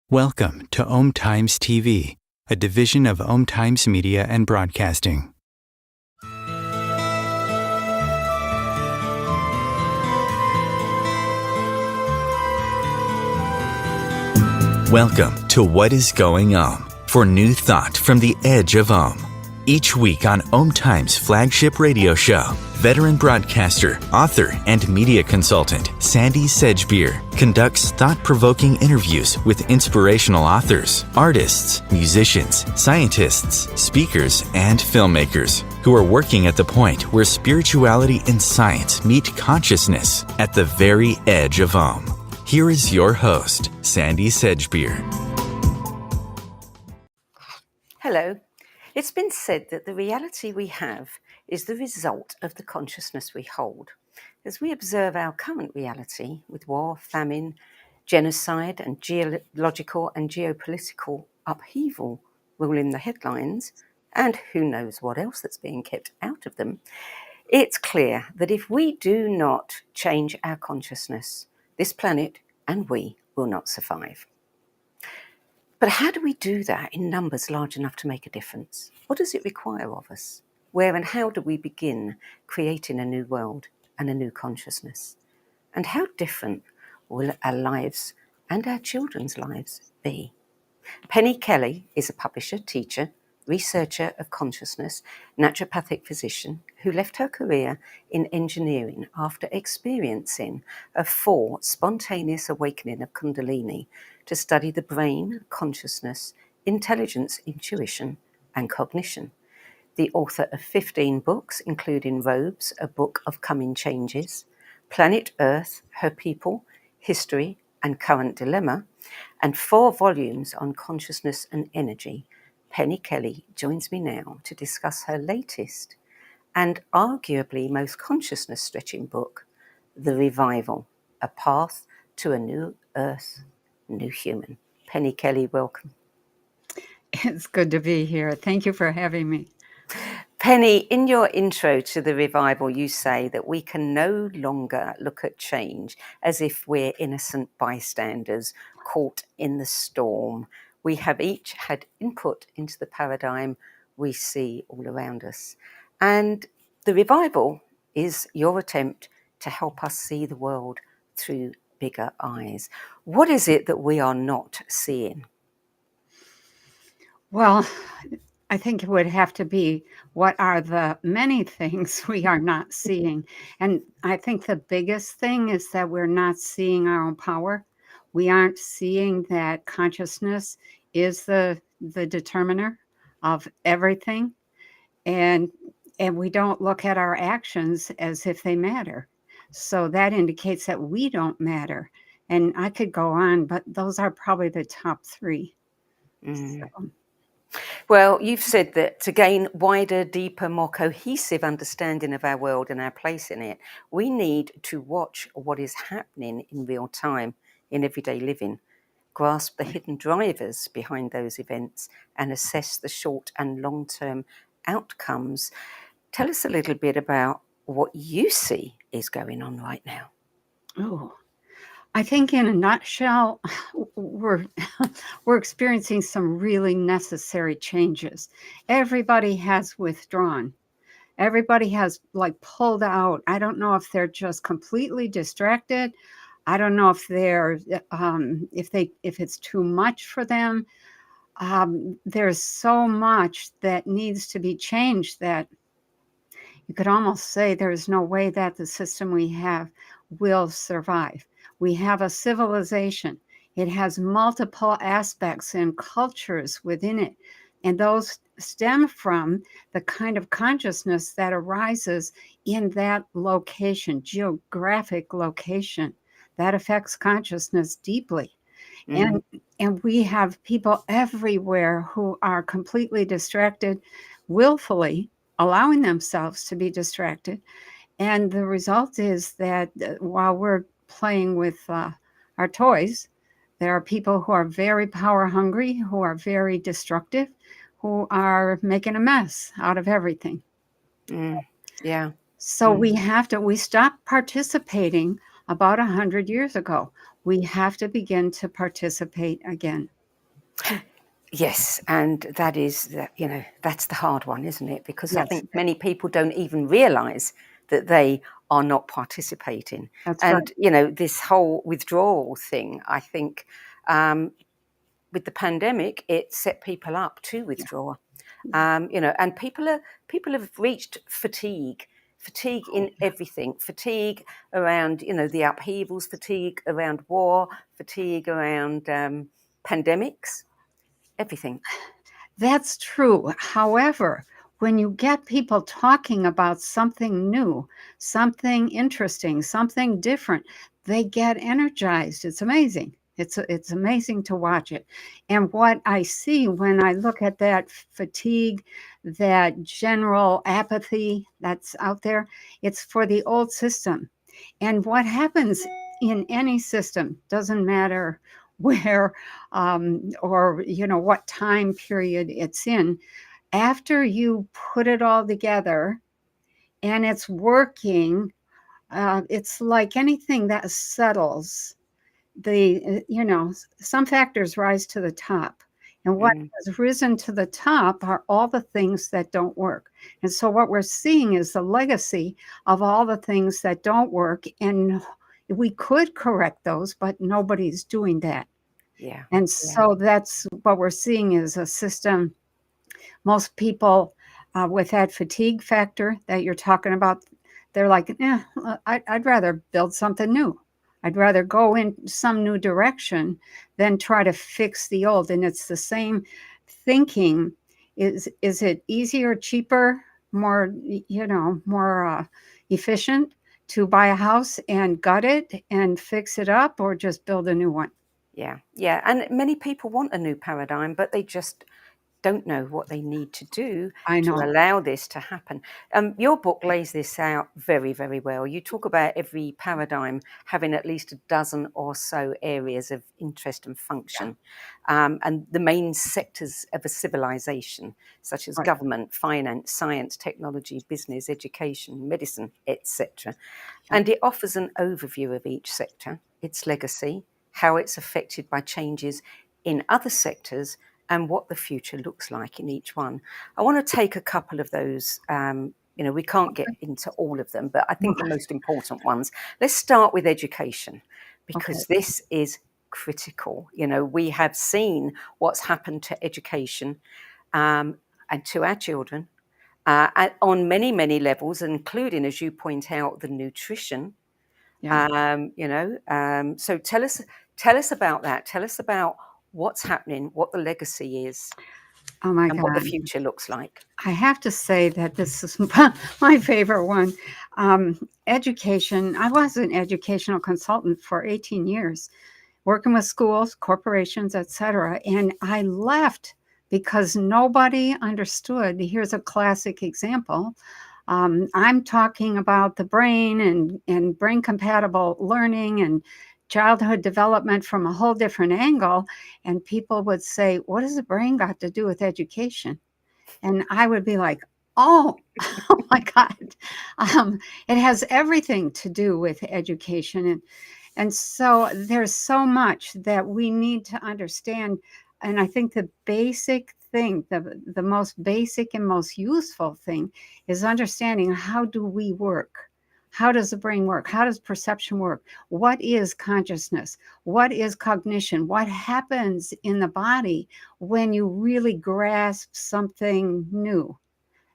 Welcome to Om Times TV, a division of Om Times Media and Broadcasting. Welcome to What is Going Om, for new thought from the edge of Om. Each week on Om Times flagship radio show, veteran broadcaster, author, and media consultant Sandy Sedgbeer conducts thought-provoking interviews with inspirational authors, artists, musicians, scientists, speakers, and filmmakers who are working at the point where spirituality and science meet consciousness at the very edge of Om. Here is your host, Sandy Sedgbeer. Hello. It's been said that the reality we have is the result of the consciousness we hold. As we observe our current reality with war, famine, genocide, and geological and geopolitical upheaval ruling the headlines, and who knows what else that's being kept out of them, it's clear that if we do not change our consciousness, this planet and we will not survive. But how do we do that in numbers large enough to make a difference? What does it require of us? Where and how do we begin creating a new world and a new consciousness? And how different will our lives and our children's lives be? Penny Kelly is a publisher, teacher, researcher of consciousness, naturopathic physician who left her career in engineering after experiencing a full spontaneous awakening of kundalini to study the brain, consciousness, intelligence, intuition, and cognition. The author of 15 books, including Robes, a book of coming changes, Planet Earth, Her People, History, and Current Dilemma, and 4 volumes on consciousness and energy, Penny Kelly joins me now to discuss her latest and arguably most consciousness-stretching book, The Revival, A Path to a New Earth, New Human. Penny Kelly, welcome. It's good to be here. Thank you for having me. Penny, in your intro to The Revival, you say that we can no longer look at change as if we're innocent bystanders caught in the storm. We have each had input into the paradigm we see all around us. And The Revival is your attempt to help us see the world through bigger eyes. What is it that we are not seeing? Well, I think it would have to be, what are the many things we are not seeing? And I think the biggest thing is that we're not seeing our own power. We aren't seeing that consciousness is the determiner of everything. And we don't look at our actions as if they matter. So that indicates that we don't matter. And I could go on, but those are probably the top 3. So. Well, you've said that to gain wider, deeper, more cohesive understanding of our world and our place in it, we need to watch what is happening in real time in everyday living, grasp the hidden drivers behind those events, and assess the short and long-term outcomes. Tell us a little bit about what you see is going on right now. Oh, I think in a nutshell, we're experiencing some really necessary changes. Everybody has withdrawn. Everybody has pulled out. I don't know if they're just completely distracted. I don't know if they're if it's too much for them. There's so much that needs to be changed that you could almost say there's no way that the system we have will survive. We have a civilization. It has multiple aspects and cultures within it. And those stem from the kind of consciousness that arises in that location, geographic location, that affects consciousness deeply. And we have people everywhere who are completely distracted, willfully allowing themselves to be distracted. And the result is that while we're playing with our toys, there are people who are very power hungry, who are very destructive, who are making a mess out of everything. Yeah. So we stopped participating about 100 years ago. We have to begin to participate again. Yes, and that's the hard one, isn't it? Because I Yes, think many people don't even realise that they are not participating. that's right. And, this whole withdrawal thing, I think, with the pandemic, it set people up to Yeah. withdraw. And people have reached fatigue in everything, fatigue around, the upheavals, fatigue around war, fatigue around pandemics, everything. That's true. However, when you get people talking about something new, something interesting, something different, they get energized. It's amazing. It's amazing to watch it. And what I see when I look at that fatigue, that general apathy that's out there, it's for the old system. And what happens in any system, doesn't matter where or what time period it's in, after you put it all together and it's working, it's like anything that settles. Some factors rise to the top, and what Mm, has risen to the top are all the things that don't work. And so what we're seeing is the legacy of all the things that don't work, and we could correct those, but nobody's doing that. yeah, And yeah, so that's what we're seeing is a system. Most people with that fatigue factor that you're talking about, they're like, I'd rather build something new. I'd rather go in some new direction than try to fix the old. And it's the same thinking. Is it easier, cheaper, more efficient to buy a house and gut it and fix it up, or just build a new one? yeah, yeah. And many people want a new paradigm, but they just don't know what they need to do I to know. allow this to happen. Your book lays this out very, very well. You talk about every paradigm having at least a dozen or so areas of interest and Yeah, function, and the main sectors of a civilization, such as right. government, finance, science, technology, business, education, medicine, etc. Yeah. And it offers an overview of each sector, its legacy, how it's affected by changes in other sectors, and what the future looks like in each one. I want to take a couple of those. We can't get into all of them, but I think the most important ones. Let's start with education, Okay. because this is critical. We have seen what's happened to education and to our children on many, many levels, including, as you point out, the nutrition. Yeah. So tell us about that. Tell us about what's happening, what the legacy is, Oh my and what the God. future looks like. I have to say that this is my favorite one. Education. I was an educational consultant for 18 years, working with schools, corporations, etc. And I left because nobody understood. Here's a classic example. I'm talking about the brain and brain compatible learning and childhood development from a whole different angle. And people would say, what does the brain got to do with education? And I would be like, oh, oh my God. It has everything to do with education. And so there's so much that we need to understand. And I think the basic thing, the most basic and most useful thing is understanding, how do we work? How does the brain work? How does perception work? What is consciousness? What is cognition? What happens in the body when you really grasp something new?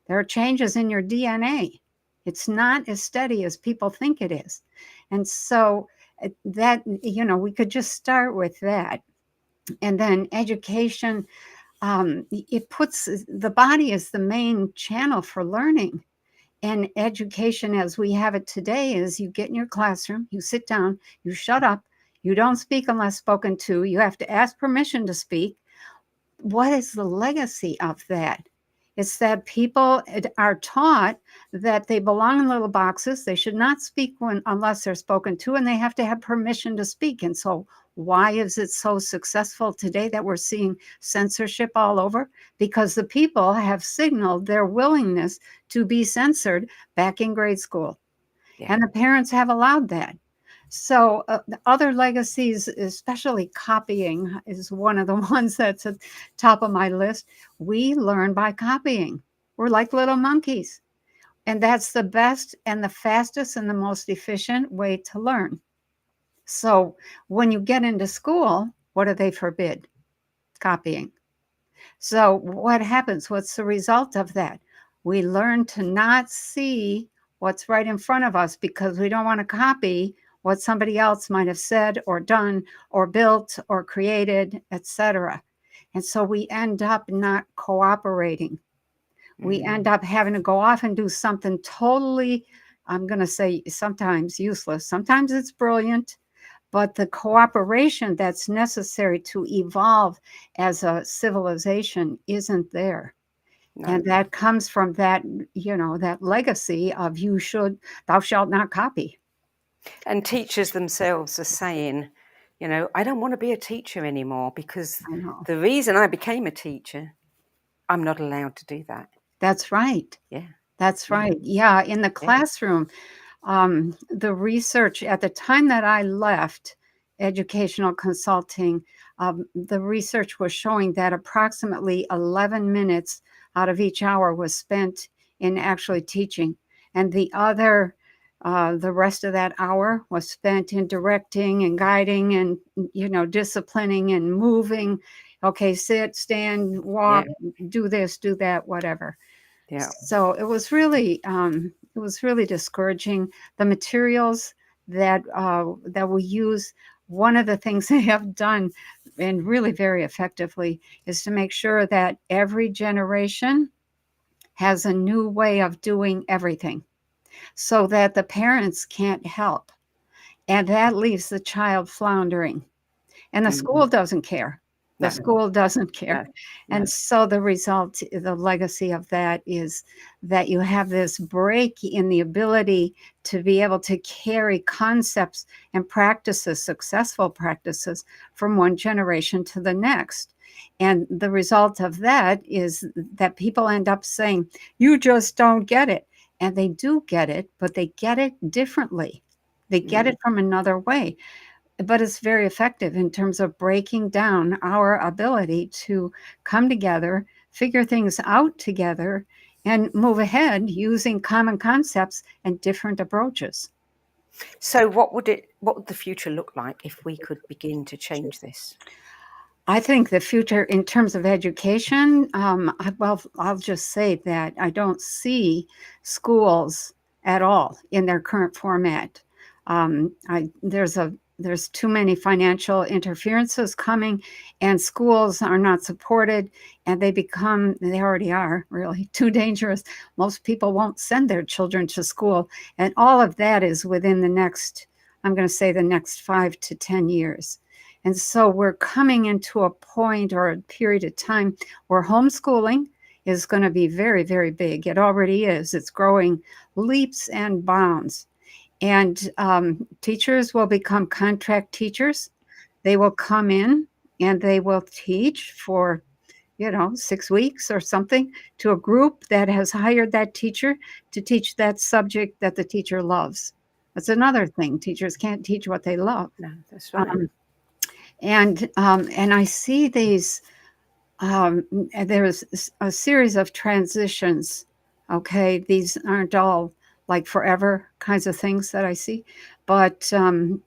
There are changes in your DNA. It's not as steady as people think it is. And so that, we could just start with that. And then education, it puts the body as the main channel for learning. And education as we have it today is you get in your classroom, you sit down, you shut up, you don't speak unless spoken to, you have to ask permission to speak. What is the legacy of that? It's that people are taught that they belong in little boxes. They should not speak unless they're spoken to, and they have to have permission to speak. And so, why is it so successful today that we're seeing censorship all over? Because the people have signaled their willingness to be censored back in grade school, Yeah, and the parents have allowed that. So the other legacies, especially copying, is one of the ones that's at top of my list. We learn by copying. We're like little monkeys. And that's the best and the fastest and the most efficient way to learn. So when you get into school, what do they forbid? Copying. So what happens? What's the result of that? We learn to not see what's right in front of us because we don't want to copy what somebody else might have said or done or built or created, etc. And so we end up not cooperating. We end up having to go off and do something totally, I'm going to say sometimes useless. Sometimes it's brilliant, but the cooperation that's necessary to evolve as a civilization isn't there. No. And that comes from that, that legacy of thou shalt not copy. And teachers themselves are saying, I don't want to be a teacher anymore because I know. the reason I became a teacher, I'm not allowed to do that. That's right. Yeah. That's right. Yeah. In the classroom, the research at the time that I left educational consulting, the research was showing that approximately 11 minutes out of each hour was spent in actually teaching. And the rest of that hour was spent in directing and guiding and, disciplining and moving. Okay, sit, stand, walk, do this, do that, whatever. Yeah. So it was really discouraging. The materials that we use, one of the things they have done, and really very effectively, is to make sure that every generation has a new way of doing everything, so that the parents can't help, and that leaves the child floundering, and the school doesn't care. The school doesn't care. And so the result, the legacy of that is that you have this break in the ability to be able to carry concepts and practices, successful practices, from one generation to the next. And the result of that is that people end up saying, you just don't get it. And they do get it, but they get it differently. They get it from another way. But it's very effective in terms of breaking down our ability to come together, figure things out together, and move ahead using common concepts and different approaches. So what would the future look like if we could begin to change this? I think the future in terms of education, I'll just say that I don't see schools at all in their current format. There's too many financial interferences coming, and schools are not supported, and they already are really too dangerous. Most people won't send their children to school, and all of that is within the next 5 to 10 years. And so we're coming into a point or a period of time where homeschooling is going to be very, very big. It already is. It's growing leaps and bounds. And teachers will become contract teachers. They will come in and they will teach for, 6 weeks or something to a group that has hired that teacher to teach that subject that the teacher loves. That's another thing. Teachers can't teach what they love. No, that's right. And I see these. There's a series of transitions. Okay, these aren't all like forever kinds of things that I see, but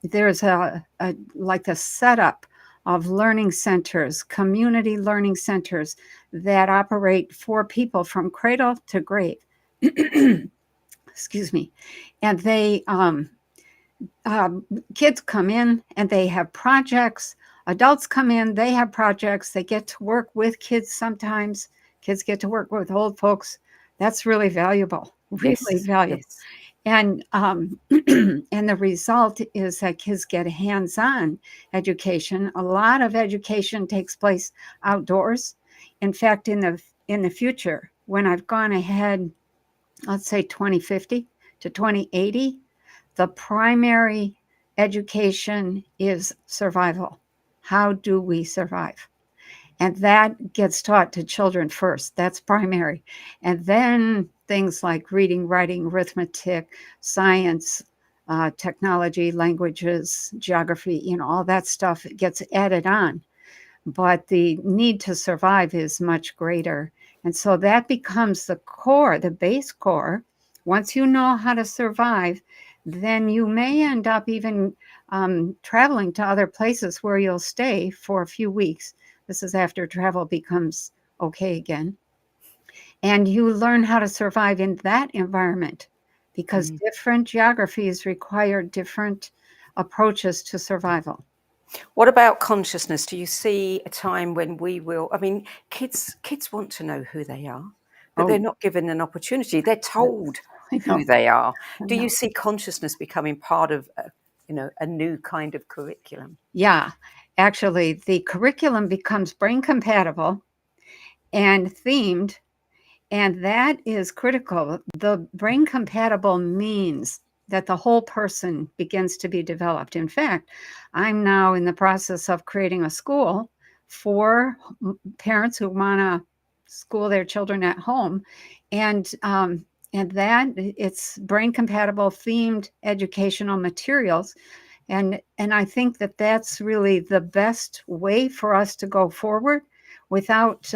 there's like the setup of learning centers, community learning centers that operate for people from cradle to grave. Excuse me, and they. Kids come in and they have projects. Adults come in, they have projects. They get to work with kids sometimes. Kids get to work with old folks. That's really valuable, really valuable. Yes. And and the result is that kids get hands-on education. A lot of education takes place outdoors. In fact, in the future, when I've gone ahead, let's say 2050 to 2080, the primary education is survival. How do we survive? And that gets taught to children first. That's primary. And then things like reading, writing, arithmetic, science, technology, languages, geography, all that stuff gets added on. But the need to survive is much greater. And so that becomes the core, the base core. Once you know how to survive, then you may end up even traveling to other places where you'll stay for a few weeks. This is after travel becomes okay again. And you learn how to survive in that environment because different geographies require different approaches to survival. What about consciousness? Do you see a time when we will? I mean, kids want to know who they are, but they're not given an opportunity. They're told who they are. Do you see consciousness becoming part of, a new kind of curriculum? Yeah, actually, the curriculum becomes brain compatible and themed, and that is critical. The brain compatible means that the whole person begins to be developed. In fact, I'm now in the process of creating a school for parents who want to school their children at home, and that it's brain compatible themed educational materials. And I think that that's really the best way for us to go forward without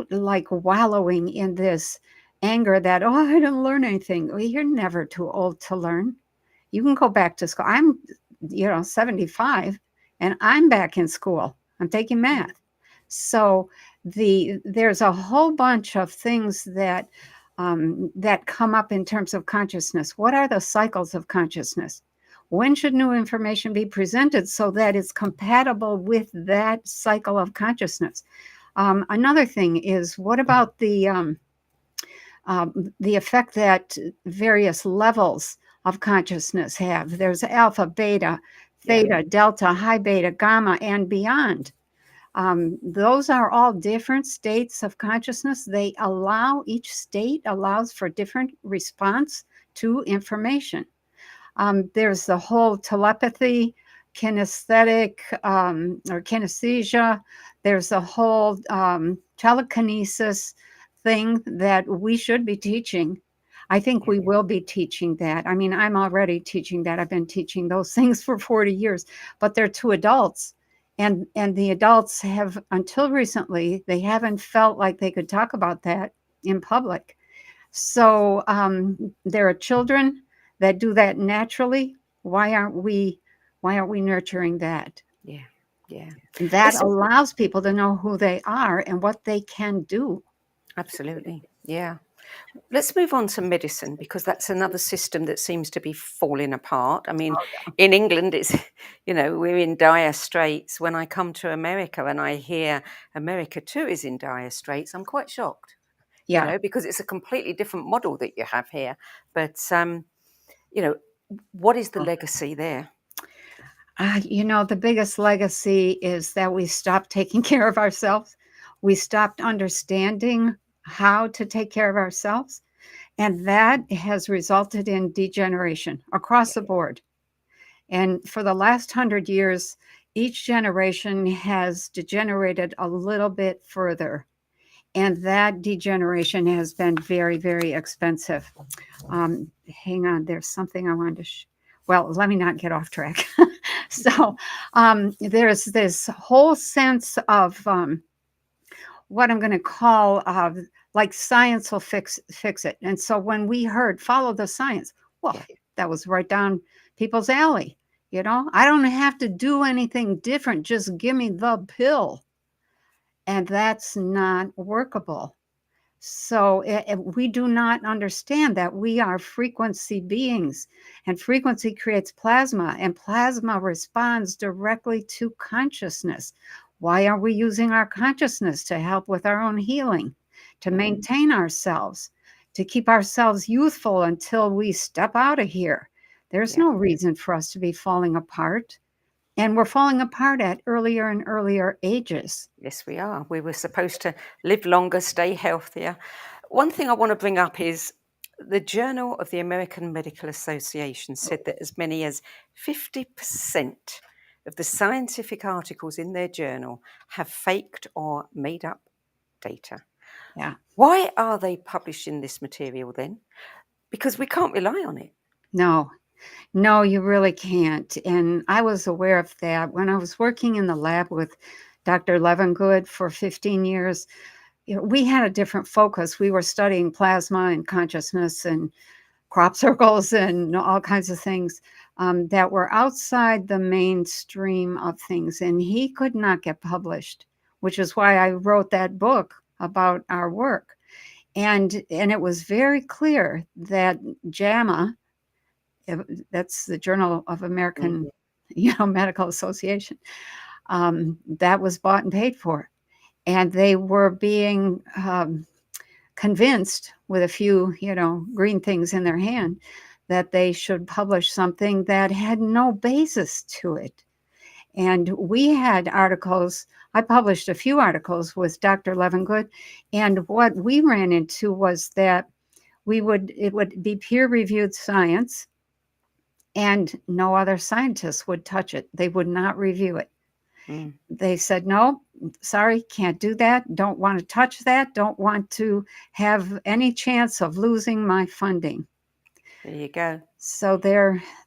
like wallowing in this anger that, oh, I didn't learn anything. Well, you're never too old to learn. You can go back to school. I'm 75 and I'm back in school. I'm taking math. So there's a whole bunch of things that come up in terms of consciousness. What are the cycles of consciousness? When should new information be presented so that it's compatible with that cycle of consciousness? Another thing is, what about the effect that various levels of consciousness have? There's alpha, beta, theta, delta, high beta, gamma, and beyond. Those are all different states of consciousness. Each state allows for different response to information. There's the whole telepathy, kinesthetic or kinesthesia. There's the whole telekinesis thing that we should be teaching. I think we will be teaching that. I mean, I'm already teaching that. I've been teaching those things for 40 years, but they're to adults. And the adults have, until recently, they haven't felt like they could talk about that in public. So there are children that do that naturally. Why aren't we nurturing that? Yeah. That allows people to know who they are and what they can do. Absolutely. Yeah. Let's move on to medicine, because that's another system that seems to be falling apart. I mean, in England, it's, we're in dire straits. When I come to America and I hear America too is in dire straits, I'm quite shocked, because it's a completely different model that you have here. But, what is the legacy there? The biggest legacy is that we stopped taking care of ourselves. We stopped understanding how to take care of ourselves. And that has resulted in degeneration across the board. And for the last 100 years, each generation has degenerated a little bit further. And that degeneration has been very, very expensive. Hang on, there's something I wanted to well, let me not get off track. So there's this whole sense of what I'm going to call like science will fix it. And so when we heard follow the science, well, that was right down people's alley. I don't have to do anything different. Just give me the pill. And that's not workable. So we do not understand that we are frequency beings, and frequency creates plasma, and plasma responds directly to consciousness. Why are we using our consciousness to help with our own healing, to maintain ourselves, to keep ourselves youthful until we step out of here? There's no reason for us to be falling apart. And we're falling apart at earlier and earlier ages. Yes, we are. We were supposed to live longer, stay healthier. One thing I want to bring up is the Journal of the American Medical Association said that as many as 50% of the scientific articles in their journal have faked or made up data. Yeah. Why are they publishing this material then? Because we can't rely on it. No, No, you really can't. And I was aware of that when I was working in the lab with Dr. Levengood for 15 years. We had a different focus. We were studying plasma and consciousness and crop circles and all kinds of things that were outside the mainstream of things. And he could not get published, which is why I wrote that book about our work. And it was very clear that JAMA, that's the Journal of American, Medical Association, that was bought and paid for. And they were being convinced with a few, green things in their hand that they should publish something that had no basis to it. And we had articles, I published a few articles with Dr. Levengood, and what we ran into was that it would be peer-reviewed science, and no other scientists would touch it. They would not review it. They said, no, sorry, can't do that. Don't want to touch that. Don't want to have any chance of losing my funding. There you go. So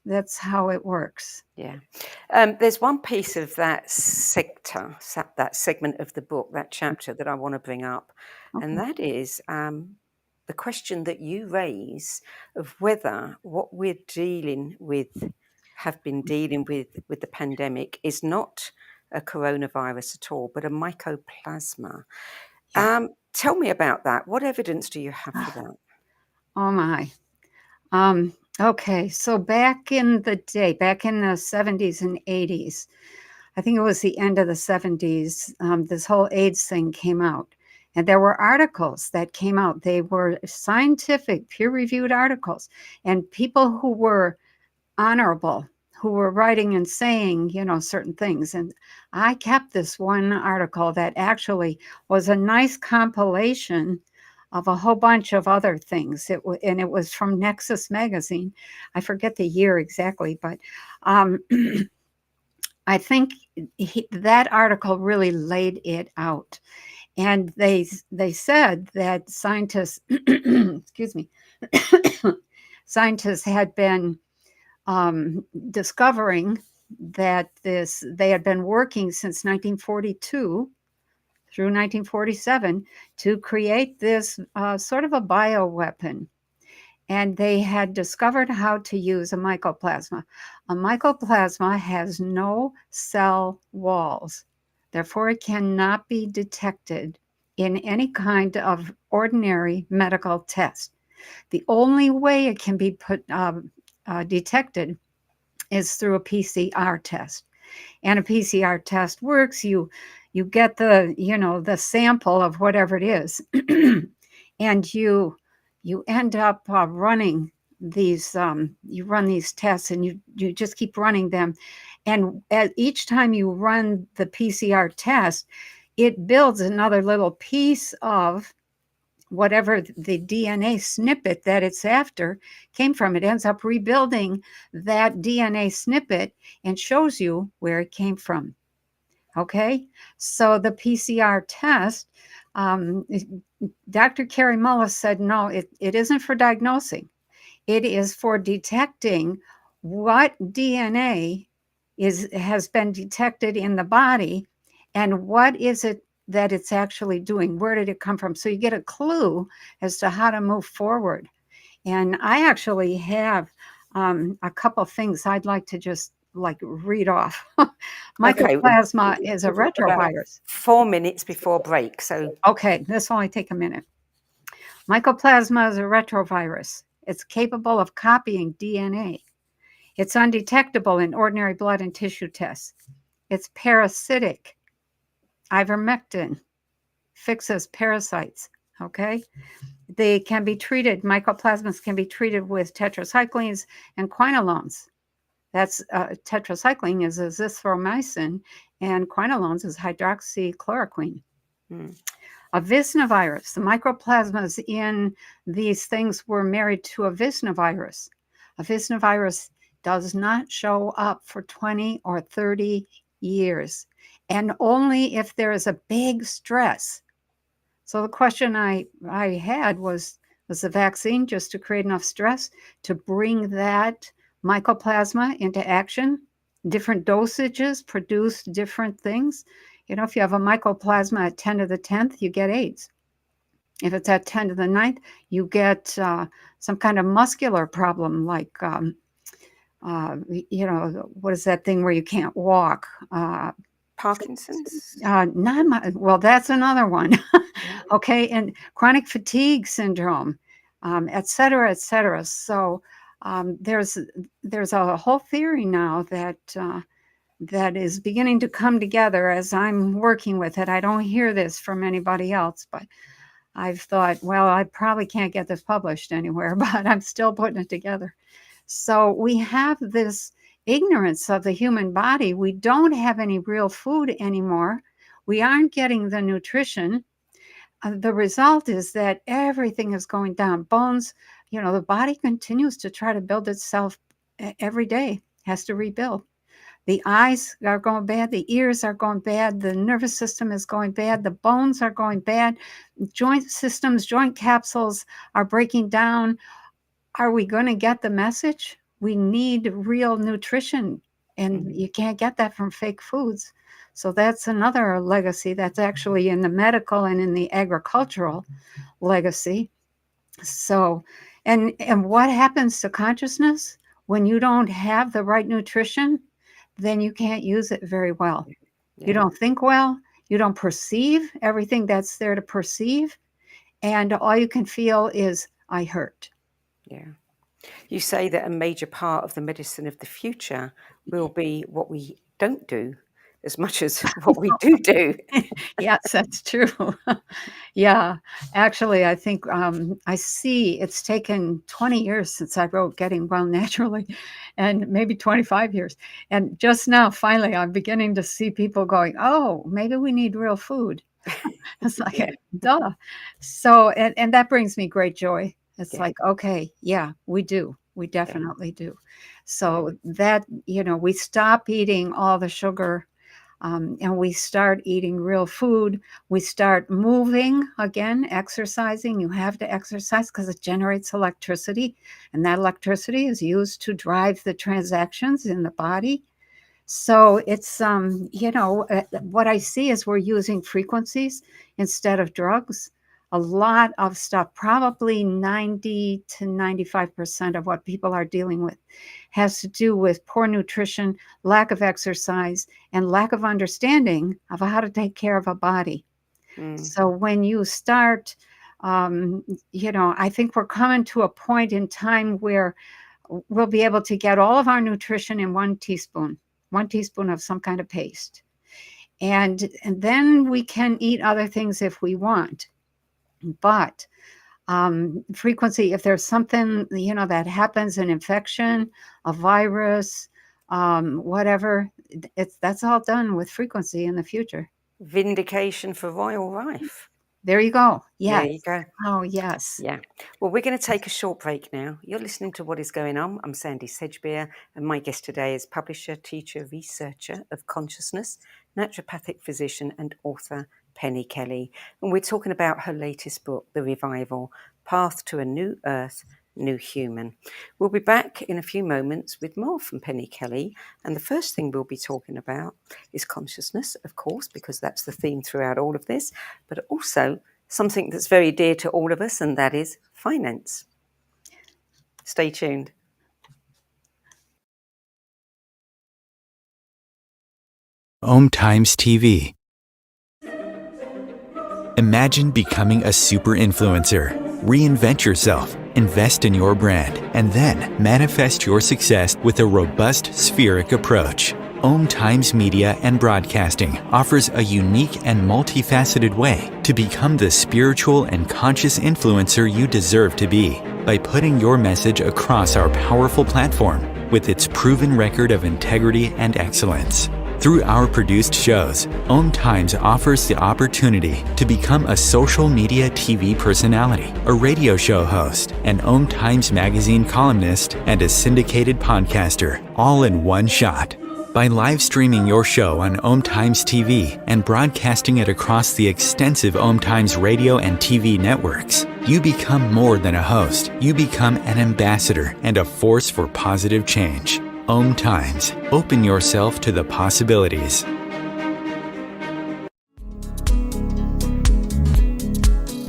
that's how it works. Yeah. There's one piece of that that segment of the book, that chapter that I want to bring up. Okay. And that is the question that you raise of whether what we're have been dealing with the pandemic is not a coronavirus at all, but a mycoplasma. Yeah. Tell me about that. What evidence do you have for that? Oh my. Okay, so back in the day, back in the 70s and 80s, I think it was the end of the 70s, this whole AIDS thing came out. And there were articles that came out. They were scientific, peer-reviewed articles. And people who were honorable, who were writing and saying, certain things. And I kept this one article that actually was a nice compilation of a whole bunch of other things. And it was from Nexus magazine. I forget the year exactly, but I think that article really laid it out. And they said that scientists, excuse me, scientists had been discovering that they had been working since 1942 through 1947 to create this sort of a bioweapon. And they had discovered how to use a mycoplasma. A mycoplasma has no cell walls. Therefore, it cannot be detected in any kind of ordinary medical test. The only way it can be detected is through a PCR test. And a PCR test works. You get the sample of whatever it is, and you end up running these. You run these tests, and you just keep running them. And each time you run the PCR test, it builds another little piece of whatever the DNA snippet that it's after came from. It ends up rebuilding that DNA snippet and shows you where it came from. Okay, so the PCR test, Dr. Carrie Mullis said, no, it isn't for diagnosing. It is for detecting what DNA has been detected in the body and what is it that it's actually doing. Where did it come from? So you get a clue as to how to move forward. And I actually have a couple of things I'd like to just read off. Mycoplasma is a retrovirus. 4 minutes before break. So okay, this will only take a minute. Mycoplasma is a retrovirus. It's capable of copying DNA. It's undetectable in ordinary blood and tissue tests. It's parasitic. Ivermectin fixes parasites. Okay, they can be treated. Mycoplasmas can be treated with tetracyclines and quinolones. That's tetracycline is azithromycin, and quinolones is hydroxychloroquine. A visnovirus, the mycoplasmas in these things were married to a visnovirus. A visnovirus does not show up for 20 or 30 years, and only if there is a big stress. So the question I had was the vaccine just to create enough stress to bring that mycoplasma into action. Different dosages produce different things. If you have a mycoplasma at 10 to the 10th, you get AIDS. If it's at 10 to the 9th, you get some kind of muscular problem like, what is that thing where you can't walk? Parkinson's? Well, that's another one. Okay, and chronic fatigue syndrome, et cetera, et cetera. So there's a whole theory now that is beginning to come together as I'm working with it. I don't hear this from anybody else, but I've thought, well, I probably can't get this published anywhere, but I'm still putting it together. So we have this ignorance of the human body. We don't have any real food anymore. We aren't getting the nutrition. The result is that everything is going down. Bones, the body continues to try to build itself every day, has to rebuild. The eyes are going bad. The ears are going bad. The nervous system is going bad. The bones are going bad. Joint systems, joint capsules are breaking down. Are we going to get the message? We need real nutrition, and you can't get that from fake foods. So that's another legacy that's actually in the medical and in the agricultural legacy. So, and what happens to consciousness when you don't have the right nutrition? Then you can't use it very well. You don't think well. You don't perceive everything that's there to perceive. And all you can feel is, I hurt. Yeah. You say that a major part of the medicine of the future will be what we don't do as much as what we do. Yes, that's true. Yeah, actually, I think I see it's taken 20 years since I wrote Getting Well Naturally, and maybe 25 years. And just now, finally, I'm beginning to see people going, oh, maybe we need real food. It's like, duh. So, and that brings me great joy. It's like, okay, yeah, we do. We definitely do. So that, we stop eating all the sugar, and we start eating real food. We start moving again, exercising. You have to exercise because it generates electricity, and that electricity is used to drive the transactions in the body. So it's, what I see is we're using frequencies instead of drugs. A lot of stuff, probably 90 to 95% of what people are dealing with has to do with poor nutrition, lack of exercise, and lack of understanding of how to take care of a body. So when you start, I think we're coming to a point in time where we'll be able to get all of our nutrition in one teaspoon of some kind of paste. And then we can eat other things if we want. But frequency, if there's something, that happens, an infection, a virus, whatever, that's all done with frequency in the future. Vindication for royal life. There you go. Yeah. There you go. Oh, yes. Yeah. Well, we're going to take a short break now. You're listening to What is Going On. I'm Sandy Sedgbeer, and my guest today is publisher, teacher, researcher of consciousness, naturopathic physician, and author Penny Kelly. And we're talking about her latest book, The Revival, Path to a New Earth, New Human. We'll be back in a few moments with more from Penny Kelly. And the first thing we'll be talking about is consciousness, of course, because that's the theme throughout all of this, but also something that's very dear to all of us, and that is finance. Stay tuned. Om Times TV. Imagine becoming a super influencer. Reinvent yourself, invest in your brand, and then manifest your success with a robust spheric approach. Om Times Media and Broadcasting offers a unique and multifaceted way to become the spiritual and conscious influencer you deserve to be by putting your message across our powerful platform with its proven record of integrity and excellence. Through our produced shows, Om Times offers the opportunity to become a social media TV personality, a radio show host, an Om Times magazine columnist, and a syndicated podcaster, all in one shot. By live streaming your show on Om Times TV and broadcasting it across the extensive Om Times radio and TV networks, you become more than a host. You become an ambassador and a force for positive change. Om Times. Open yourself to the possibilities.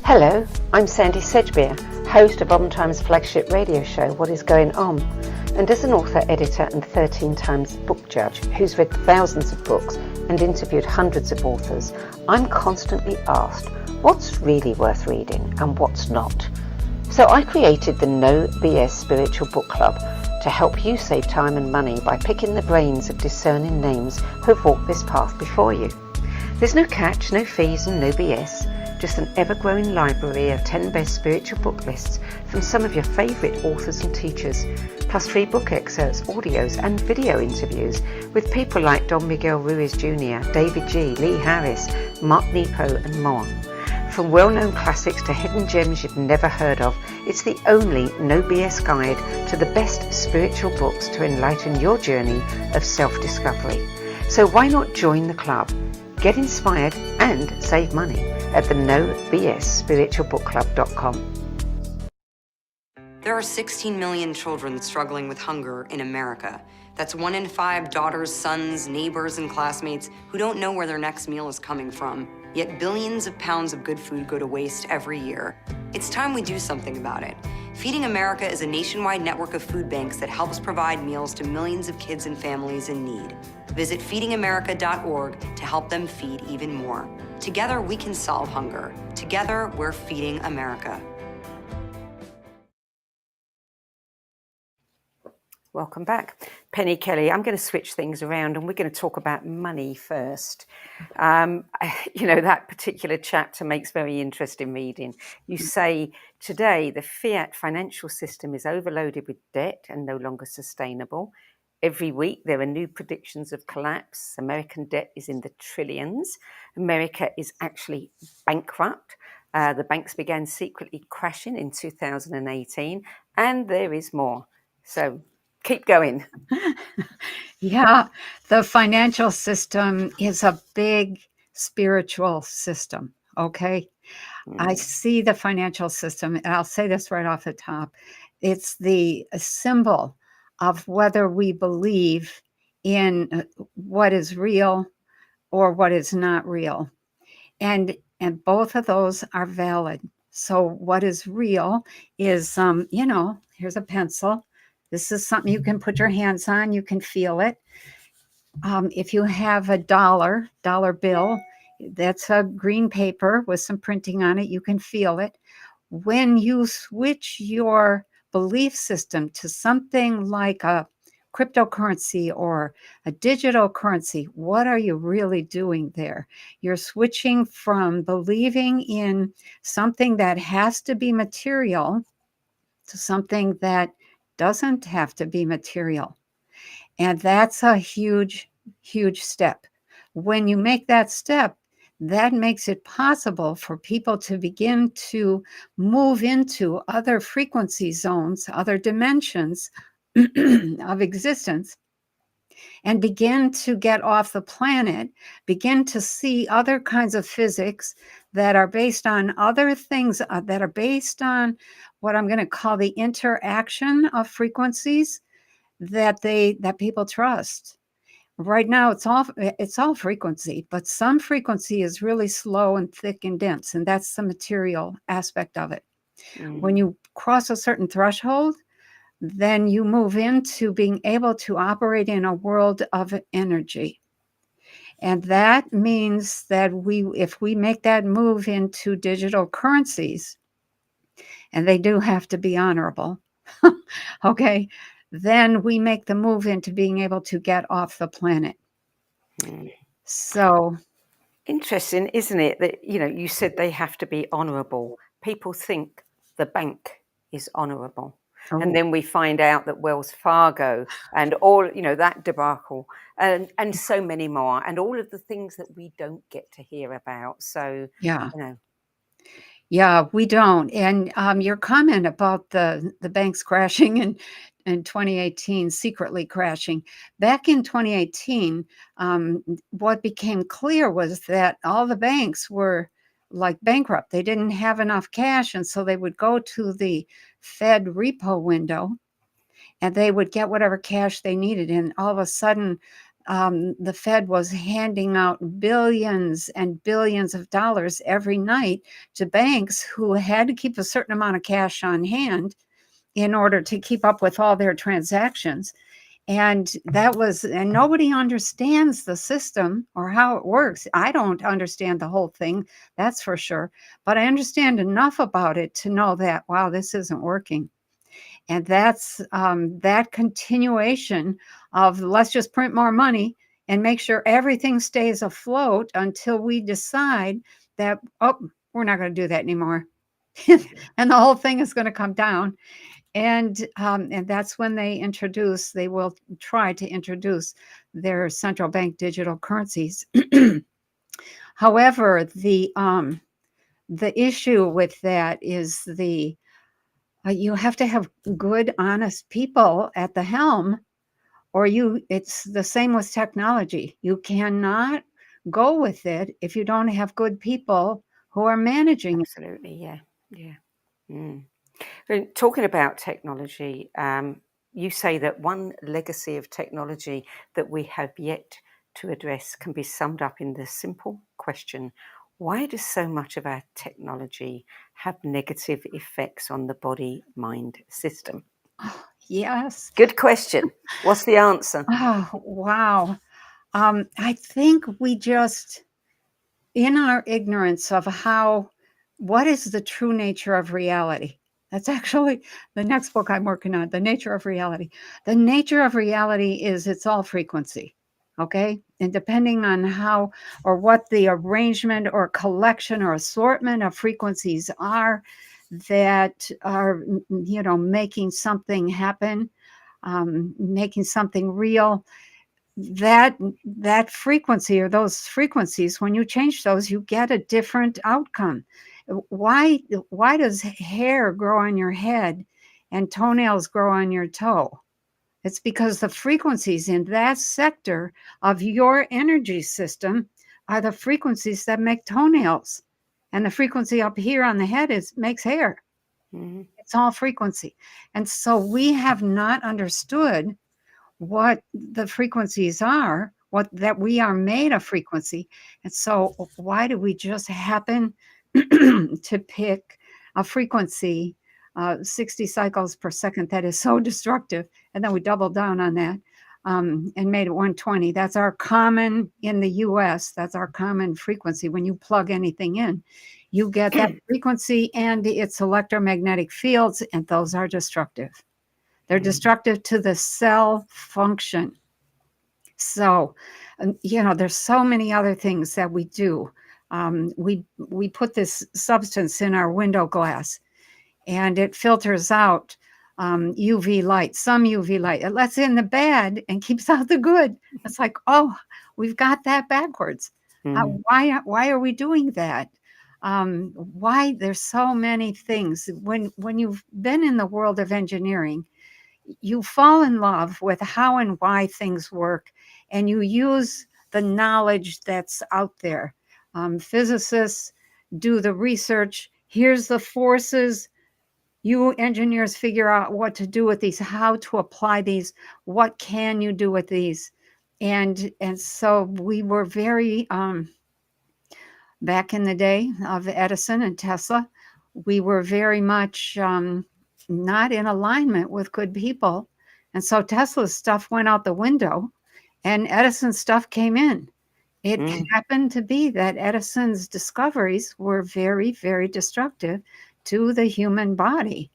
Hello, I'm Sandy Sedgbeer, host of Om Times' flagship radio show, What Is Going On? And as an author, editor and 13 times book judge who's read thousands of books and interviewed hundreds of authors, I'm constantly asked what's really worth reading and what's not. So I created the No BS Spiritual Book Club to help you save time and money by picking the brains of discerning names who've walked this path before you. There's no catch, no fees and no BS. Just an ever-growing library of 10 best spiritual book lists from some of your favourite authors and teachers, plus free book excerpts, audios and video interviews with people like Don Miguel Ruiz Jr., David G., Lee Harris, Mark Nepo and more. From well-known classics to hidden gems you've never heard of, it's the only no BS guide to the best spiritual books to enlighten your journey of self-discovery. So why not join the club? Get inspired and save money at the nobsspiritualbookclub.com. There are 16 million children struggling with hunger in America. That's 1 in 5 daughters, sons, neighbors, and classmates who don't know where their next meal is coming from. Yet billions of pounds of good food go to waste every year. It's time we do something about it. Feeding America is a nationwide network of food banks that helps provide meals to millions of kids and families in need. Visit feedingamerica.org to help them feed even more. Together, we can solve hunger. Together, we're feeding America. Welcome back. Penny Kelly, I'm going to switch things around and we're going to talk about money first. That particular chapter makes very interesting reading. You say, today, the fiat financial system is overloaded with debt and no longer sustainable. Every week, there are new predictions of collapse. American debt is in the trillions. America is actually bankrupt. The banks began secretly crashing in 2018, and there is more. So keep going. Yeah, the financial system is a big spiritual system, okay? I see the financial system, and I'll say this right off the top. It's the symbol of whether we believe in what is real or what is not real. And both of those are valid. So what is real is, here's a pencil. This is something you can put your hands on. You can feel it. If you have a dollar bill, that's a green paper with some printing on it. You can feel it. When you switch your belief system to something like a cryptocurrency or a digital currency, what are you really doing there? You're switching from believing in something that has to be material to something that doesn't have to be material. And that's a huge, huge step. When you make that step, that makes it possible for people to begin to move into other frequency zones, other dimensions of existence, and begin to get off the planet, begin to see other kinds of physics that are based on other things, that are based on what I'm going to call the interaction of frequencies that people trust. Right now, it's all frequency, but some frequency is really slow and thick and dense, and that's the material aspect of it. Mm-hmm. When you cross a certain threshold, then you move into being able to operate in a world of energy. And that means that if we make that move into digital currencies, and they do have to be honorable, okay, then we make the move into being able to get off the planet. So interesting, isn't it, that you said they have to be honorable. People think the bank is honorable. Oh. And then we find out that Wells Fargo and all, that debacle and so many more, and all of the things that we don't get to hear about. So, yeah. Yeah, we don't. And your comment about the banks crashing in 2018, secretly crashing. Back in 2018, what became clear was that all the banks were like bankrupt. They didn't have enough cash, and so they would go to the Fed repo window and they would get whatever cash they needed. And all of a sudden, the Fed was handing out billions and billions of dollars every night to banks who had to keep a certain amount of cash on hand in order to keep up with all their transactions. And nobody understands the system or how it works. I don't understand the whole thing, that's for sure. But I understand enough about it to know that, wow, this isn't working. And that's that continuation of let's just print more money and make sure everything stays afloat until we decide that, oh, we're not going to do that anymore. And the whole thing is going to come down. And that's when they will try to introduce their central bank digital currencies. However, the issue with that is you have to have good, honest people at the helm, or it's the same with technology. You cannot go with it if you don't have good people who are managing it. Absolutely, yeah. Talking about technology, you say that one legacy of technology that we have yet to address can be summed up in the simple question: why does so much of our technology have negative effects on the body-mind system? Oh, yes. Good question. What's the answer? Oh, wow. I think we just, in our ignorance of what is the true nature of reality? That's actually the next book I'm working on, The Nature of Reality. The nature of reality is it's all frequency, okay? And depending on how or what the arrangement or collection or assortment of frequencies are that are, making something happen, making something real, that frequency or those frequencies, when you change those, you get a different outcome. Why does hair grow on your head and toenails grow on your toe? It's because the frequencies in that sector of your energy system are the frequencies that make toenails, and the frequency up here on the head makes hair. Mm-hmm. It's all frequency. And so we have not understood what the frequencies are, that we are made of frequency. And so why do we just happen to pick a frequency, 60 cycles per second, that is so destructive? And then we doubled down on that and made it 120. That's our common, in the US, that's our common frequency. When you plug anything in, you get that frequency and its electromagnetic fields, and those are destructive. They're destructive to the cell function. So, there's so many other things that we do. We put this substance in our window glass, and it filters out UV light, some UV light. It lets in the bad and keeps out the good. It's like, oh, we've got that backwards. Why are we doing that? Why? There's so many things. When you've been in the world of engineering, you fall in love with how and why things work, and you use the knowledge that's out there. Physicists do the research. Here's the forces. You engineers figure out what to do with these, how to apply these, what can you do with these. And so we were very, back in the day of Edison and Tesla, we were very much not in alignment with good people. And so Tesla's stuff went out the window and Edison's stuff came in. It happened to be that Edison's discoveries were very, very destructive to the human body.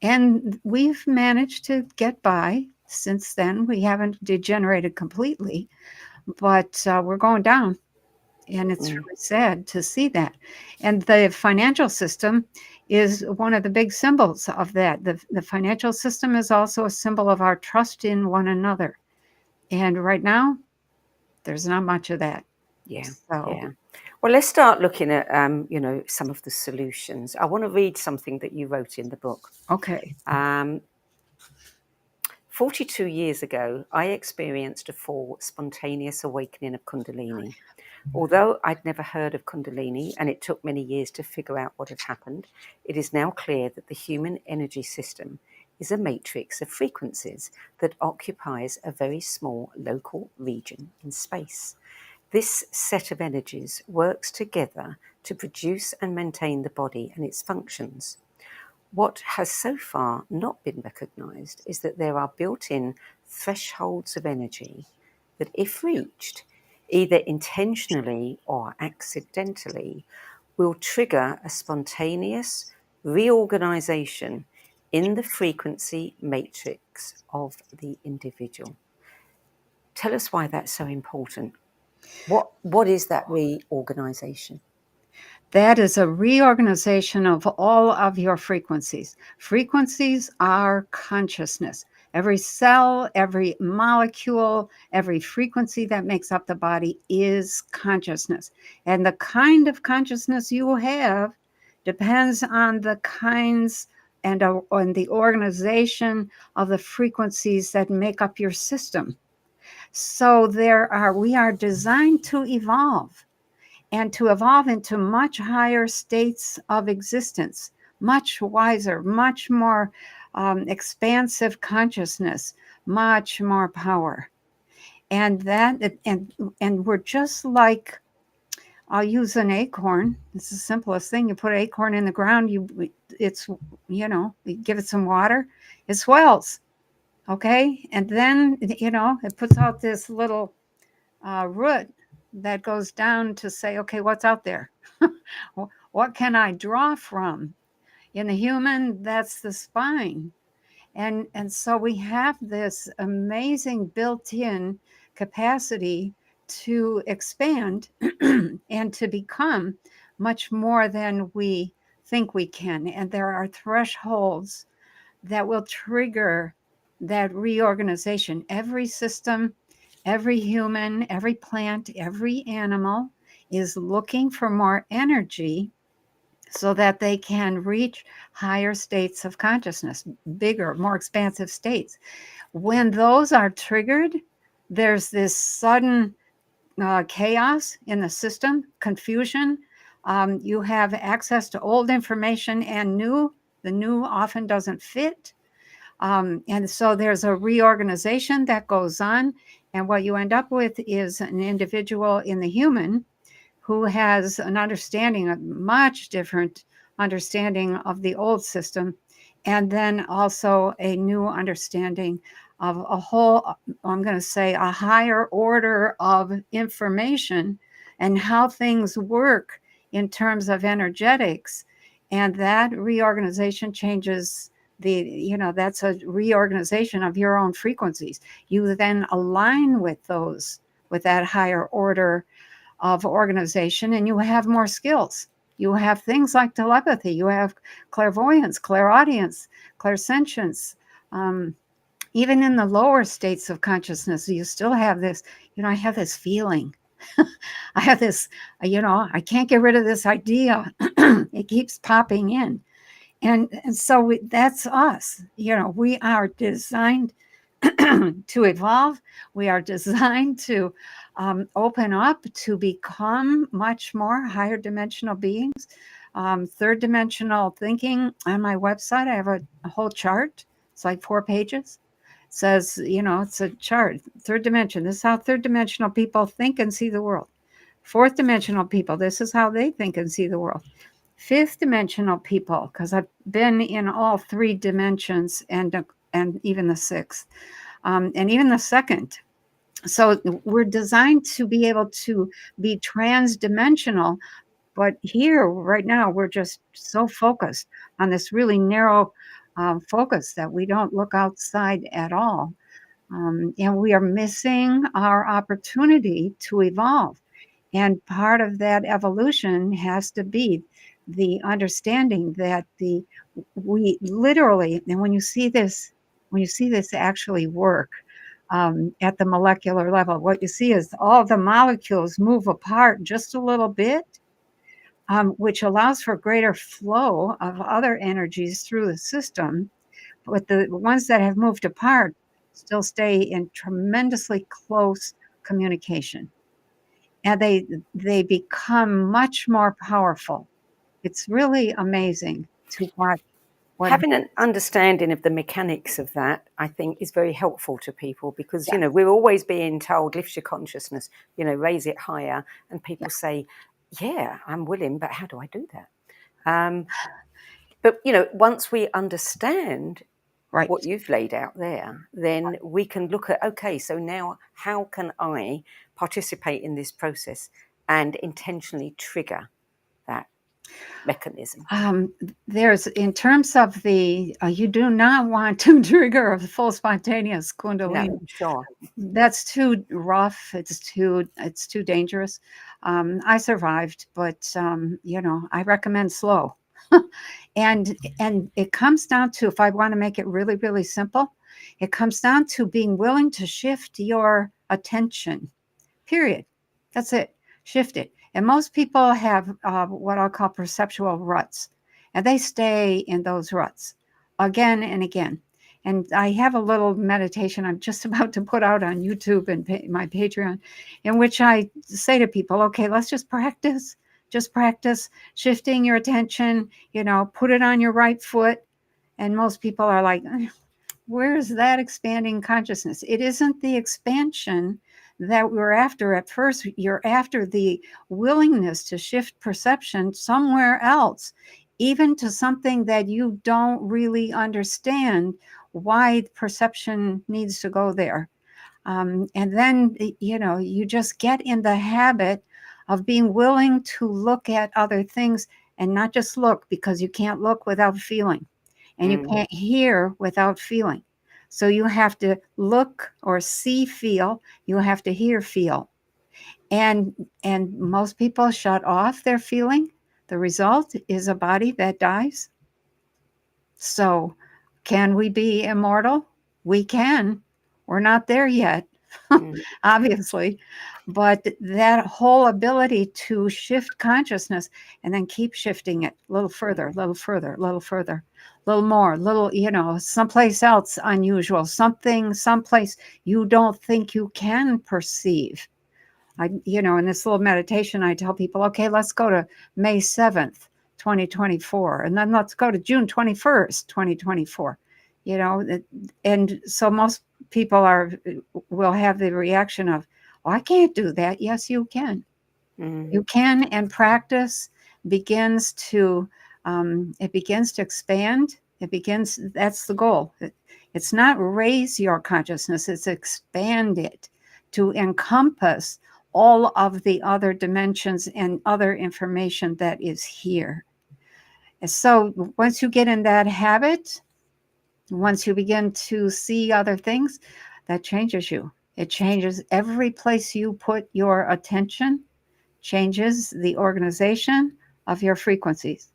And we've managed to get by since then. We haven't degenerated completely, but we're going down. And it's really sad to see that. And the financial system is one of the big symbols of that. The financial system is also a symbol of our trust in one another. And right now, there's not much of that. Yeah. So. Yeah. Well, let's start looking at, some of the solutions. I want to read something that you wrote in the book. Okay. 42 years ago, I experienced a full spontaneous awakening of kundalini. Although I'd never heard of kundalini and it took many years to figure out what had happened, it is now clear that the human energy system is a matrix of frequencies that occupies a very small local region in space. This set of energies works together to produce and maintain the body and its functions. What has so far not been recognised is that there are built-in thresholds of energy that, if reached, either intentionally or accidentally, will trigger a spontaneous reorganisation in the frequency matrix of the individual. Tell us why that's so important. What is that reorganisation? That is a reorganization of all of your frequencies. Frequencies are consciousness. Every cell, every molecule, every frequency that makes up the body is consciousness. And the kind of consciousness you have depends on the kinds and on the organization of the frequencies that make up your system. So we are designed to evolve, and to evolve into much higher states of existence, much wiser, much more expansive consciousness, much more power. And we're just like, I'll use an acorn. It's the simplest thing. You put an acorn in the ground, you give it some water, it swells. Okay. And then, it puts out this little root that goes down to say, okay, what's out there? What can I draw from? In the human, that's the spine. And so we have this amazing built-in capacity to expand and to become much more than we think we can. And there are thresholds that will trigger that reorganization. Every system, every human, every plant, every animal is looking for more energy so that they can reach higher states of consciousness, bigger, more expansive states. When those are triggered, there's this sudden chaos in the system, confusion. You have access to old information and new. The new often doesn't fit. And so there's a reorganization that goes on. And what you end up with is an individual in the human who has an understanding, a much different understanding of the old system, and then also a new understanding of a whole, I'm going to say, a higher order of information and how things work in terms of energetics. And that reorganization changes that's a reorganization of your own frequencies. You then align with that higher order of organization, and you have more skills. You have things like telepathy, you have clairvoyance, clairaudience, clairsentience. Even in the lower states of consciousness, you still have this, I have this feeling. I have this, I can't get rid of this idea. It keeps popping in. And so that's us. We are designed to evolve. We are designed to open up, to become much more higher dimensional beings. Third dimensional thinking, on my website, I have a whole chart. It's like 4 pages. It says, it's a chart. Third dimension. This is how third dimensional people think and see the world. Fourth dimensional people, this is how they think and see the world. Fifth dimensional people, because I've been in all 3 dimensions and even the 6th, and even the 2nd. So we're designed to be able to be trans-dimensional, but here right now we're just so focused on this really narrow focus that we don't look outside at all, and we are missing our opportunity to evolve. And part of that evolution has to be the understanding that we literally, and when you see this actually work at the molecular level, what you see is all the molecules move apart just a little bit, which allows for greater flow of other energies through the system. But the ones that have moved apart still stay in tremendously close communication. And they become much more powerful. It's really amazing to watch what Having an understanding of the mechanics of that, I think, is very helpful to people because, yeah, we're always being told, lift your consciousness, raise it higher. And people yeah, say, yeah, I'm willing, but how do I do that? But, once we understand right. what you've laid out there, then we can look at, okay, so now how can I participate in this process and intentionally trigger that mechanism? There's in terms of the you do not want to trigger a full spontaneous No, kundalini. sure. That's too rough. It's too dangerous. I survived, but I recommend slow. And it comes down to, if I want to make it really, really simple, it comes down to being willing to shift your attention. Period. That's it. Shift it. And most people have what I'll call perceptual ruts, and they stay in those ruts again and again. And I have a little meditation I'm just about to put out on YouTube and my Patreon, in which I say to people, okay, let's just practice. Just practice shifting your attention, put it on your right foot. And most people are like, where's that expanding consciousness? It isn't the expansion that we're after at first. You're after the willingness to shift perception somewhere else, even to something that you don't really understand why perception needs to go there. And then, you just get in the habit of being willing to look at other things and not just look, because you can't look without feeling and you can't hear without feeling. So you have to look or see, feel, you have to hear, feel. And most people shut off their feeling. The result is a body that dies. So can we be immortal? We can. We're not there yet, obviously. But that whole ability to shift consciousness and then keep shifting it a little further, a little further, a little further, a little more, little, someplace else unusual, someplace you don't think you can perceive. In this little meditation, I tell people, okay, let's go to May 7th, 2024, and then let's go to June 21st, 2024. And so most people will have the reaction of, oh, I can't do that. Yes, you can. You can, and practice begins to expand. That's the goal. It's not raise your consciousness, it's expand it to encompass all of the other dimensions and other information that is here. And so once you get in that habit, once you begin to see other things, that changes you. It changes every place you put your attention, changes the organization of your frequencies.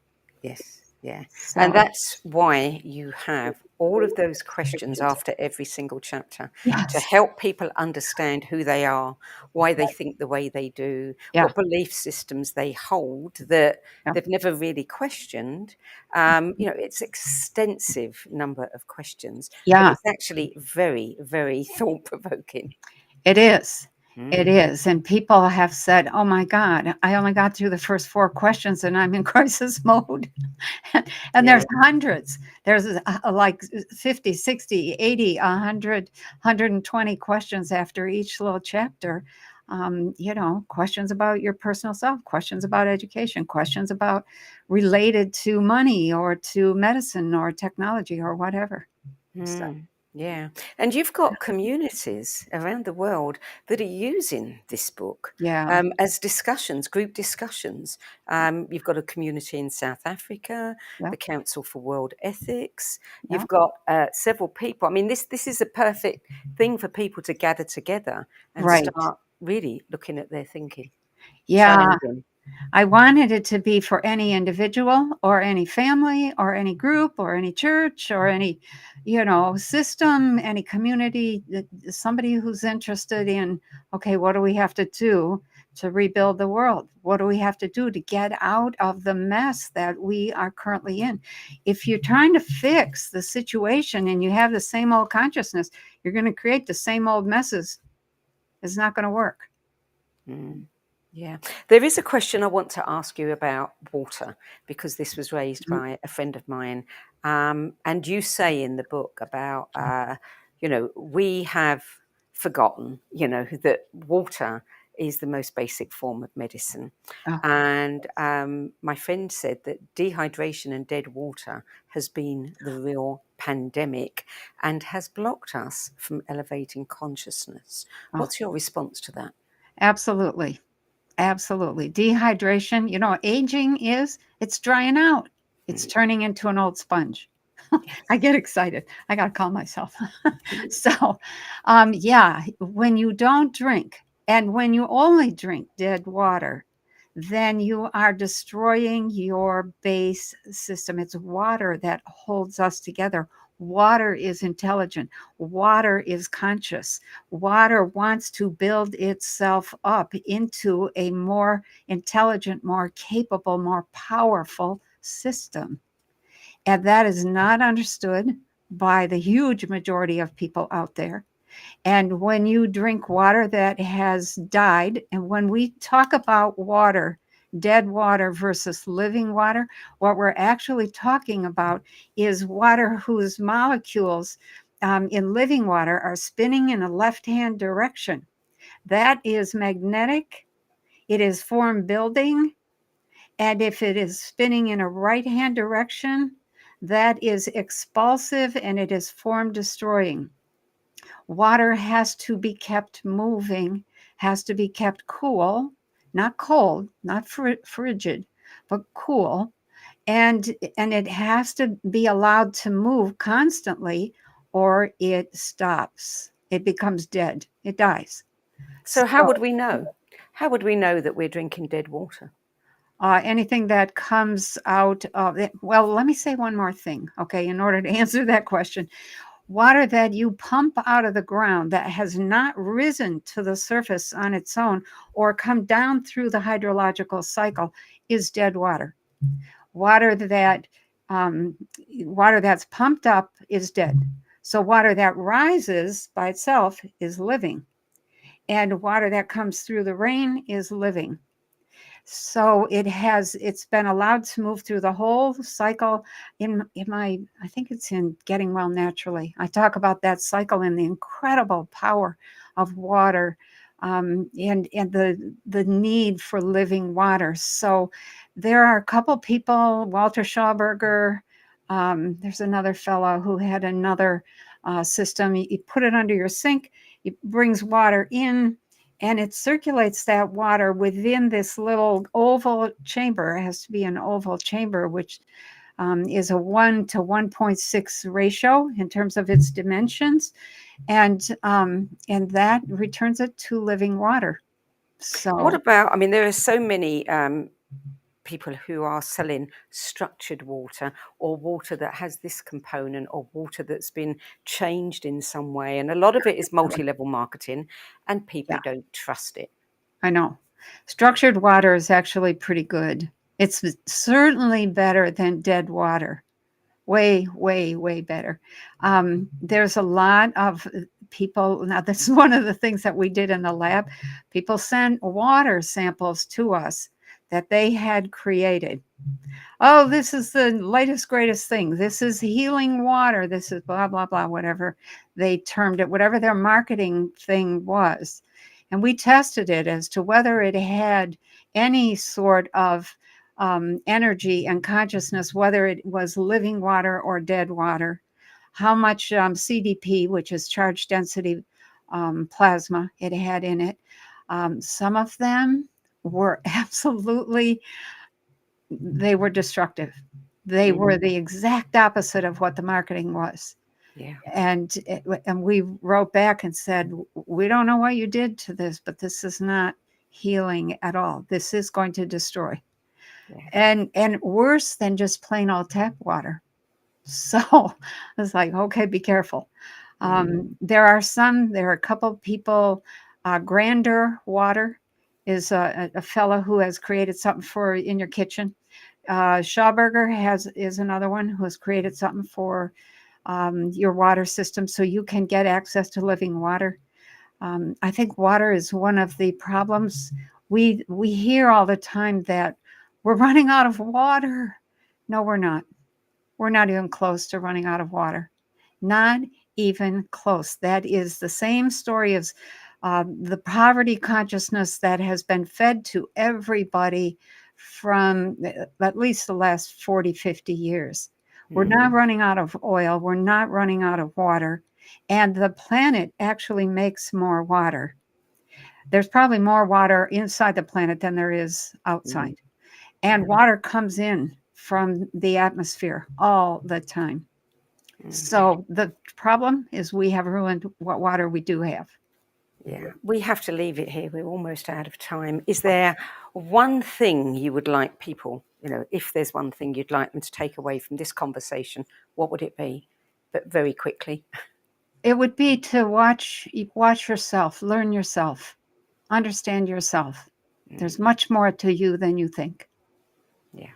Yes, yeah. And So, that's why you have all of those questions after every single chapter to yes. help people understand who they are, why they think the way they do, Yeah. what belief systems they hold that Yeah. they've never really questioned. It's extensive number of questions, but Yeah. it's actually very, very thought-provoking. It is. It Mm, is. And people have said, oh my God, I only got through the first 4 questions and I'm in crisis mode. And yeah. there's hundreds. There's like 50, 60, 80, 100, 120 questions after each little chapter. Questions about your personal self, questions about education, questions about related to money or to medicine or technology or whatever. So, Yeah. And you've got communities around the world that are using this book yeah. as discussions, group discussions. You've got a community in South Africa, Yeah. the Council for World Ethics. Yeah. You've got several people. I mean, this is a perfect thing for people to gather together and Right. start really looking at their thinking, Yeah. challenging. I wanted it to be for any individual or any family or any group or any church or any, system, any community, somebody who's interested in, okay, what do we have to do to rebuild the world? What do we have to do to get out of the mess that we are currently in? If you're trying to fix the situation and you have the same old consciousness, you're going to create the same old messes. It's not going to work. Yeah. There is a question I want to ask you about water, because this was raised by a friend of mine. And you say in the book about, we have forgotten, that water is the most basic form of medicine. Oh. And my friend said that dehydration and dead water has been the real pandemic and has blocked us from elevating consciousness. Oh. What's your response to that? Absolutely. Absolutely. Dehydration, aging it's drying out. It's turning into an old sponge. I get excited. I got to calm myself. So, yeah, when you don't drink and when you only drink dead water, then you are destroying your base system. It's water that holds us together. Water is intelligent. Water is conscious. Water wants to build itself up into a more intelligent, more capable, more powerful system. And that is not understood by the huge majority of people out there. And when you drink water that has died, and when we talk about water, dead water versus living water, what we're actually talking about is water whose molecules in living water are spinning in a left-hand direction. That is magnetic. It is form building. And if it is spinning in a right-hand direction, that is expulsive and it is form destroying. Water has to be kept moving, has to be kept cool, not cold, not frigid, but cool. And it has to be allowed to move constantly or it stops. It becomes dead. It dies. So how would we know? How would we know that we're drinking dead water? Anything that comes out of it. Well, let me say one more thing, okay, in order to answer that question. Water that you pump out of the ground that has not risen to the surface on its own or come down through the hydrological cycle is dead water. Water that's pumped up is dead. So water that rises by itself is living. And water that comes through the rain is living. So it's been allowed to move through the whole cycle I think it's in Getting Well Naturally. I talk about that cycle and the incredible power of water and the need for living water. So there are a couple people, Walter Schauberger, there's another fellow who had another system. You put it under your sink, it brings water in, and it circulates that water within this little oval chamber. It has to be an oval chamber, which is a 1 to 1.6 ratio in terms of its dimensions. And that returns it to living water. So what about, there are so many people who are selling structured water or water that has this component or water that's been changed in some way. And a lot of it is multi-level marketing and people don't trust it. I know. Structured water is actually pretty good. It's certainly better than dead water. Way, way, way better. There's a lot of people. Now, this is one of the things that we did in the lab. People sent water samples to us that they had created. Oh, this is the latest, greatest thing. This is healing water. This is blah, blah, blah, whatever they termed it, whatever their marketing thing was. And we tested it as to whether it had any sort of energy and consciousness, whether it was living water or dead water, how much CDP, which is charge density plasma, it had in it. Some of them were absolutely, they were destructive. They were the exact opposite of what the marketing was. Yeah. And we wrote back and said, we don't know what you did to this, but this is not healing at all. This is going to destroy. Yeah. And worse than just plain old tap water. So I was like, okay, be careful. There are a couple people, Grander water is a fellow who has created something for in your kitchen. Schauberger is another one who has created something for your water system so you can get access to living water. I think water is one of the problems. We hear all the time that we're running out of water. No, we're not. We're not even close to running out of water. Not even close. That is the same story as the poverty consciousness that has been fed to everybody from at least the last 40, 50 years. We're not running out of oil. We're not running out of water. And the planet actually makes more water. There's probably more water inside the planet than there is outside. And water comes in from the atmosphere all the time. So the problem is we have ruined what water we do have. Yeah, we have to leave it here. We're almost out of time. Is there one thing you would like people, if there's one thing you'd like them to take away from this conversation, what would it be? But very quickly. It would be to watch yourself, learn yourself, understand yourself. There's much more to you than you think. Yeah.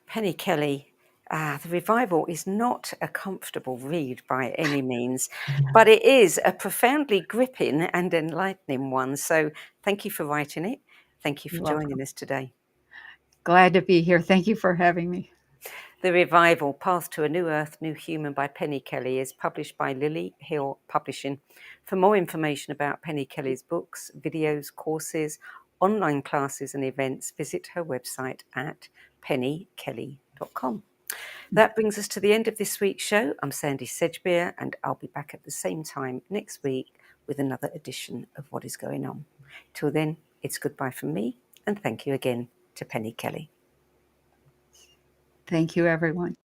Penny Kelly, The Revival is not a comfortable read by any means, but it is a profoundly gripping and enlightening one. So thank you for writing it. Thank you for joining us today. Glad to be here. Thank you for having me. The Revival, Path to a New Earth, New Human by Penny Kelly is published by Lily Hill Publishing. For more information about Penny Kelly's books, videos, courses, online classes and events, visit her website at pennykelly.com. That brings us to the end of this week's show. I'm Sandy Sedgbeer, and I'll be back at the same time next week with another edition of What is Going On. Till then, it's goodbye from me, and thank you again to Penny Kelly. Thank you, everyone.